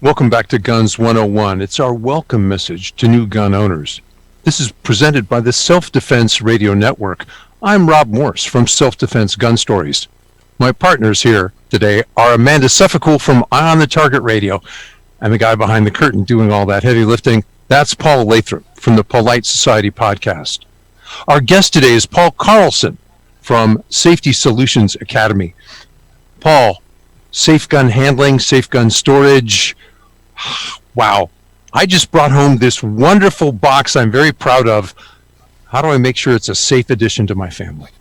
Welcome back to Guns 101. It's our welcome message to new gun owners. This is presented by the Self-Defense Radio Network. I'm Rob Morse from Self-Defense Gun Stories. My partners here today are Amanda Suffolk from Eye on the Target Radio, and the guy behind the curtain doing all that heavy lifting, that's Paul Lathrop from the Polite Society podcast. Our guest today is Paul Carlson from Safety Solutions Academy. Paul, safe gun handling, safe gun storage. Wow. I just brought home this wonderful box I'm very proud of. How do I make sure it's a safe addition to my family?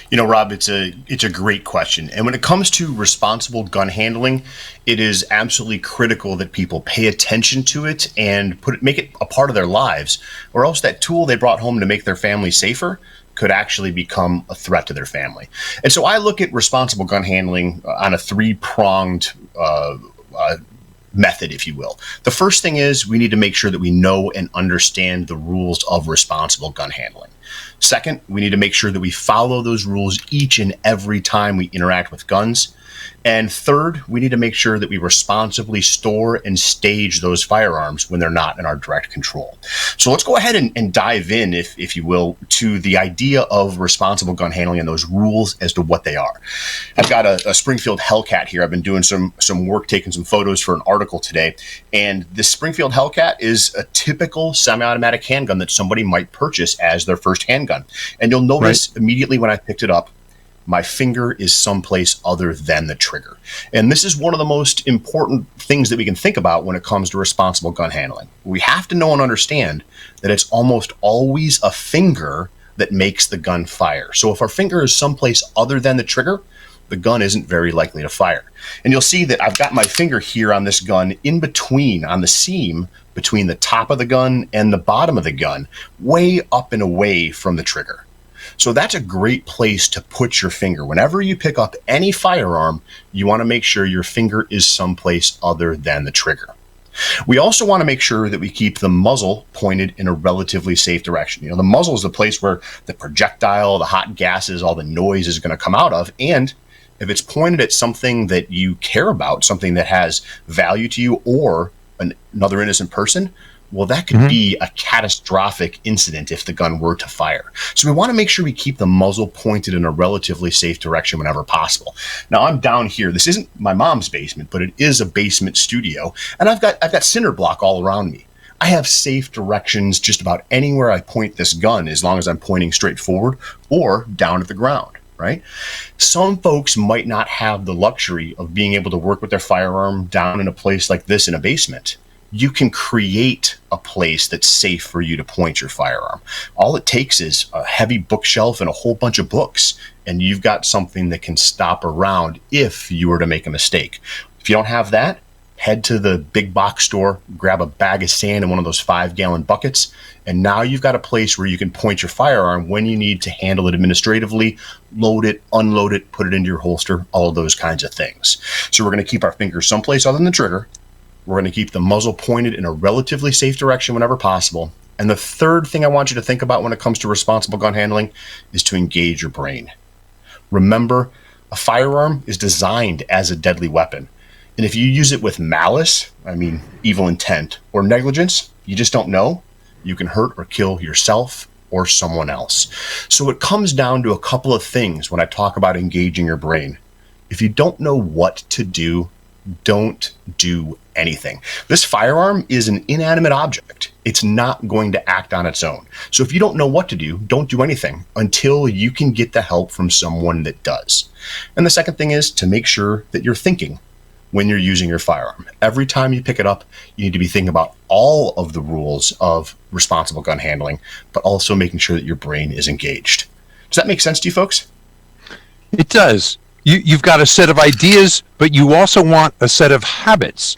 You know, Rob, it's a great question. And when it comes to responsible gun handling, it is absolutely critical that people pay attention to it and make it a part of their lives, or else that tool they brought home to make their family safer could actually become a threat to their family. And so I look at responsible gun handling on a three-pronged method, if you will. The first thing is we need to make sure that we know and understand the rules of responsible gun handling. Second, we need to make sure that we follow those rules each and every time we interact with guns. And third, we need to make sure that we responsibly store and stage those firearms when they're not in our direct control. So let's go ahead and dive in, if you will, to the idea of responsible gun handling and those rules as to what they are. I've got a Springfield Hellcat here. I've been doing some work, taking some photos for an article today. And this Springfield Hellcat is a typical semi-automatic handgun that somebody might purchase as their first handgun. And you'll notice immediately when I picked it up, my finger is someplace other than the trigger. And this is one of the most important things that we can think about when it comes to responsible gun handling. We have to know and understand that it's almost always a finger that makes the gun fire. So if our finger is someplace other than the trigger, the gun isn't very likely to fire. And you'll see that I've got my finger here on this gun in between, on the seam between the top of the gun and the bottom of the gun, way up and away from the trigger. So that's a great place to put your finger. Whenever you pick up any firearm, you want to make sure your finger is someplace other than the trigger. We also want to make sure that we keep the muzzle pointed in a relatively safe direction. You know, the muzzle is the place where the projectile, the hot gases, all the noise is going to come out of. And if it's pointed at something that you care about, something that has value to you or another innocent person, well, that could be a catastrophic incident if the gun were to fire. So we want to make sure we keep the muzzle pointed in a relatively safe direction whenever possible. Now, I'm down here. This isn't my mom's basement, but it is a basement studio, and I've got cinder block all around me. I have safe directions just about anywhere I point this gun, as long as I'm pointing straight forward or down at the ground, right? Some folks might not have the luxury of being able to work with their firearm down in a place like this in a basement. You can create a place that's safe for you to point your firearm. All it takes is a heavy bookshelf and a whole bunch of books, and you've got something that can stop a round if you were to make a mistake. If you don't have that, head to the big box store, grab a bag of sand in one of those 5-gallon buckets, and now you've got a place where you can point your firearm when you need to handle it administratively, load it, unload it, put it into your holster, all of those kinds of things. So we're going to keep our fingers someplace other than the trigger. We're going to keep the muzzle pointed in a relatively safe direction whenever possible. And the third thing I want you to think about when it comes to responsible gun handling is to engage your brain. Remember, a firearm is designed as a deadly weapon. And if you use it with malice, evil intent, or negligence, you just don't know, you can hurt or kill yourself or someone else. So it comes down to a couple of things when I talk about engaging your brain. If you don't know what to do, don't do anything. This firearm is an inanimate object. It's not going to act on its own. So if you don't know what to do, don't do anything until you can get the help from someone that does. And the second thing is to make sure that you're thinking when you're using your firearm. Every time you pick it up, you need to be thinking about all of the rules of responsible gun handling, but also making sure that your brain is engaged. Does that make sense to you folks? It does. You've got a set of ideas, but you also want a set of habits.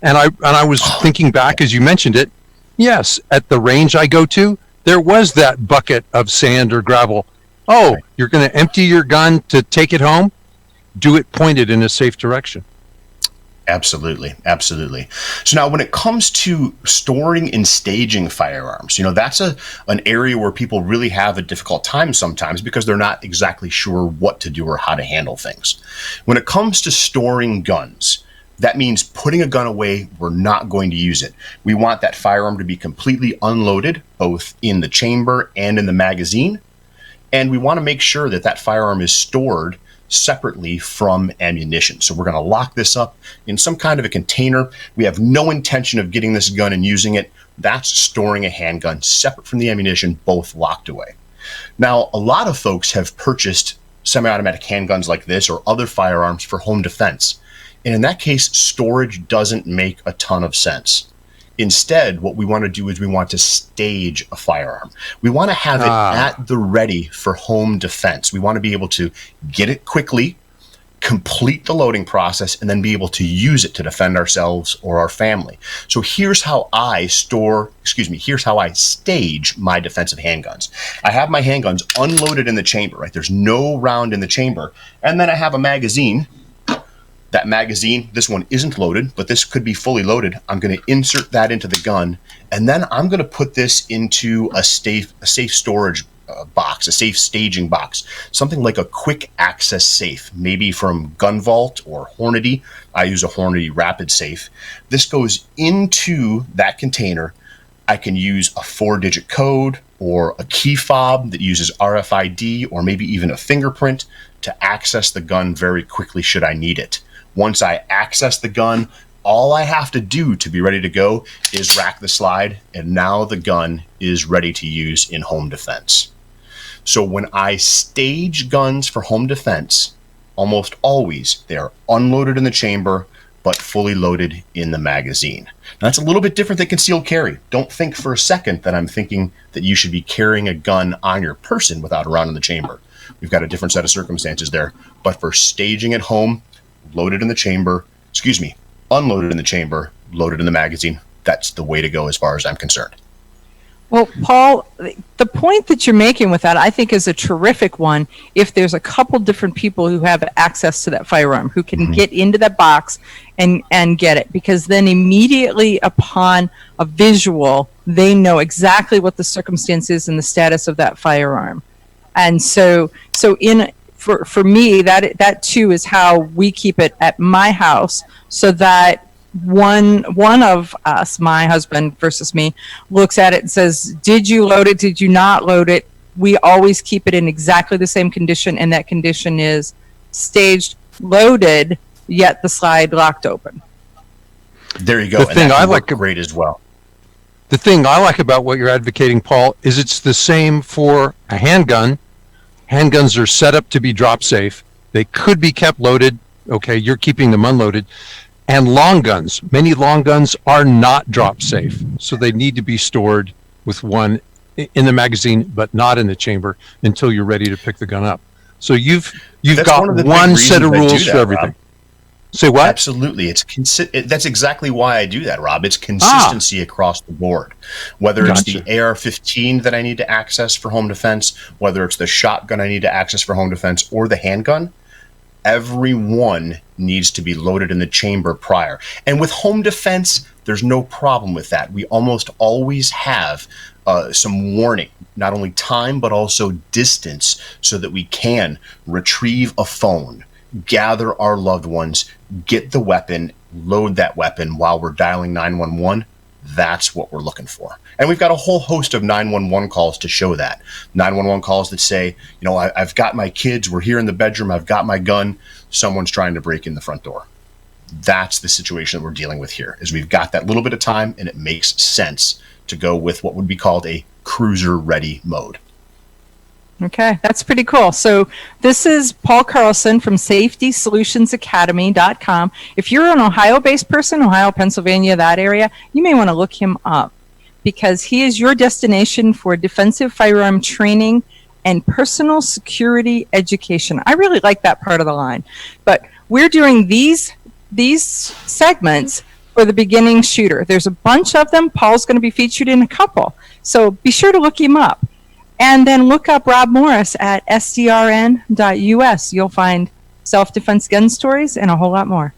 And I was thinking back as you mentioned it. Yes, at the range I go to, there was that bucket of sand or gravel. Oh, right. You're going to empty your gun to take it home? Do it pointed in a safe direction. Absolutely. Absolutely. So now when it comes to storing and staging firearms, that's an area where people really have a difficult time sometimes because they're not exactly sure what to do or how to handle things. When it comes to storing guns, That means putting a gun away, we're not going to use it. We want that firearm to be completely unloaded, both in the chamber and in the magazine. And we want to make sure that that firearm is stored separately from ammunition. So we're going to lock this up in some kind of a container. We have no intention of getting this gun and using it. That's storing a handgun separate from the ammunition, both locked away. Now, a lot of folks have purchased semi-automatic handguns like this or other firearms for home defense. And in that case, storage doesn't make a ton of sense. Instead, what we want to do is we want to stage a firearm. We want to have it at the ready for home defense. We want to be able to get it quickly, complete the loading process, and then be able to use it to defend ourselves or our family. So here's how I here's how I stage my defensive handguns. I have my handguns unloaded in the chamber, right? There's no round in the chamber. And then I have a magazine. That magazine, this one isn't loaded, but this could be fully loaded. I'm going to insert that into the gun, and then I'm going to put this into a safe storage box, a safe staging box, something like a quick access safe, maybe from Gun Vault or Hornady. I use a Hornady Rapid Safe. This goes into that container. I can use a 4-digit code or a key fob that uses RFID or maybe even a fingerprint to access the gun very quickly should I need it. Once I access the gun, all I have to do to be ready to go is rack the slide, and now the gun is ready to use in home defense. So when I stage guns for home defense, almost always they are unloaded in the chamber, but fully loaded in the magazine. Now, that's a little bit different than concealed carry. Don't think for a second that I'm thinking that you should be carrying a gun on your person without a round in the chamber. We've got a different set of circumstances there. But for staging at home, loaded in the chamber, unloaded in the chamber, loaded in the magazine. That's the way to go as far as I'm concerned. Well, Paul, the point that you're making with that, I think, is a terrific one. If there's a couple different people who have access to that firearm, who can get into that box and get it, because then immediately upon a visual, they know exactly what the circumstance is and the status of that firearm. And so for me, that too is how we keep it at my house, so that one of us, my husband versus me, looks at it and says, did you load it? Did you not load it? We always keep it in exactly the same condition, and that condition is staged, loaded, yet the slide locked open. There you go. The thing I like great as well. The thing I like about what you're advocating, Paul, is it's the same for a handgun. Handguns are set up to be drop safe. They could be kept loaded. Okay, you're keeping them unloaded. And long guns, many long guns are not drop safe. So they need to be stored with one in the magazine, but not in the chamber until you're ready to pick the gun up. So you've got one set of rules for everything. Rob. Say what? Absolutely. That's exactly why I do that, Rob. It's consistency across the board. Whether it's the AR-15 that I need to access for home defense, whether it's the shotgun I need to access for home defense, or the handgun, every one needs to be loaded in the chamber prior. And with home defense, there's no problem with that. We almost always have some warning, not only time, but also distance, so that we can retrieve a phone, gather our loved ones, get the weapon, load that weapon while we're dialing 911. That's what we're looking for. And we've got a whole host of 911 calls to show that. 911 calls that say, I've got my kids, we're here in the bedroom, I've got my gun, someone's trying to break in the front door. That's the situation that we're dealing with here, is we've got that little bit of time, and it makes sense to go with what would be called a cruiser-ready mode. Okay, that's pretty cool. So this is Paul Carlson from SafetySolutionsAcademy.com. If you're an Ohio-based person, Ohio, Pennsylvania, that area, you may want to look him up, because he is your destination for defensive firearm training and personal security education. I really like that part of the line. But we're doing these segments for the beginning shooter. There's a bunch of them. Paul's going to be featured in a couple. So be sure to look him up. And then look up Rob Morris at sdrn.us. You'll find self-defense gun stories and a whole lot more.